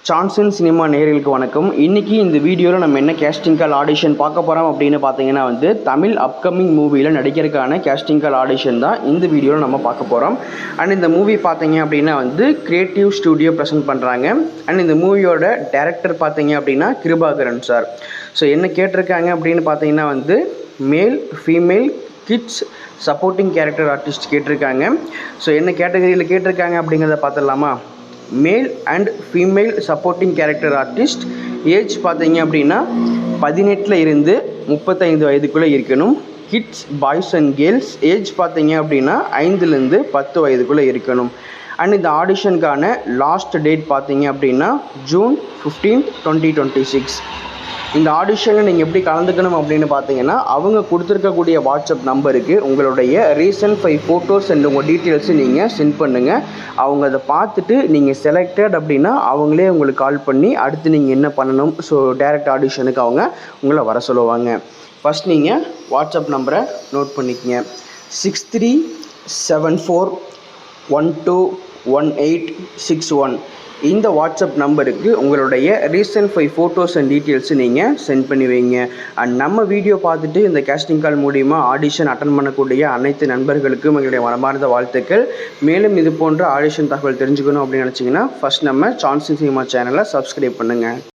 Sanction cinema நேயர்களுக்கு வணக்கம். இன்றைக்கி இந்த வீடியோவில் நம்ம என்ன கேஸ்டிங் கால் ஆடிஷன் பார்க்க போகிறோம் அப்படின்னு பார்த்தீங்கன்னா தமிழ் அப்கமிங் மூவியில் நடிக்கிறதுக்கான கேஸ்டிங் கால் ஆடிஷன் தான் இந்த வீடியோவில் நம்ம பார்க்க போகிறோம். அண்ட் இந்த மூவி பார்த்தீங்க அப்படின்னா கிரியேட்டிவ் ஸ்டுடியோ ப்ரெசென்ட் பண்ணுறாங்க. அண்ட் இந்த மூவியோட டைரக்டர் பார்த்தீங்க அப்படின்னா கிருபாகரன் சார். ஸோ என்ன கேட்டிருக்காங்க அப்படின்னு பார்த்தீங்கன்னா male female kids supporting character artist கேட்டிருக்காங்க. ஸோ என்ன கேட்டகரியில் கேட்டிருக்காங்க அப்படிங்கிறத பார்த்துடலாமா? Male and female supporting character artist. Age பார்த்தீங்க அப்படின்னா 18 இருந்து 35 வயதுக்குள்ளே இருக்கணும். Kids boys and girls age பார்த்தீங்க அப்படின்னா 5லேருந்து 10 வயதுக்குள்ளே இருக்கணும். அண்ட் இந்த ஆடிஷனுக்கான லாஸ்ட் டேட் பார்த்தீங்க அப்படின்னா ஜூன் 15, 2026. இந்த ஆடிஷனில் நீங்கள் எப்படி கலந்துக்கணும் அப்படின்னு பார்த்தீங்கன்னா அவங்க கொடுத்துருக்கக்கூடிய வாட்ஸ்அப் நம்பருக்கு உங்களுடைய ரீசன்ட் 5 ஃபோட்டோஸ் அண்ட் உங்கள் டீட்டெயில்ஸு நீங்கள் சென்ட் பண்ணுங்கள். அவங்க அதை பார்த்துட்டு நீங்கள் செலக்டட் அப்படின்னா அவங்களே உங்களுக்கு கால் பண்ணி அடுத்து நீங்கள் என்ன பண்ணணும், ஸோ டைரக்ட் ஆடிஷனுக்கு அவங்க உங்களை வர சொல்லுவாங்க. ஃபஸ்ட் நீங்கள் வாட்ஸ்அப் நம்பரை நோட் பண்ணிக்கங்க. 6374121861. இந்த வாட்ஸ்அப் நம்பருக்கு உங்களுடைய ரீசன்ட் 5 ஃபோட்டோஸ் அண்ட் டீட்டெயில்ஸு நீங்கள் சென்ட் பண்ணி வைங்க. அண்ட் நம்ம வீடியோ பார்த்துட்டு இந்த கேஸ்டிங் கால் மூலிமா ஆடிஷன் அட்டன் பண்ணக்கூடிய அனைத்து நண்பர்களுக்கும் எங்களுடைய மனமார்ந்த வாழ்த்துக்கள். மேலும் இது போன்ற ஆடிஷன் தகவல் தெரிஞ்சுக்கணும் அப்படின்னு நினச்சிங்கன்னா ஃபஸ்ட் நம்ம சான்சன் சினிமா சேனலை சப்ஸ்கிரைப் பண்ணுங்கள்.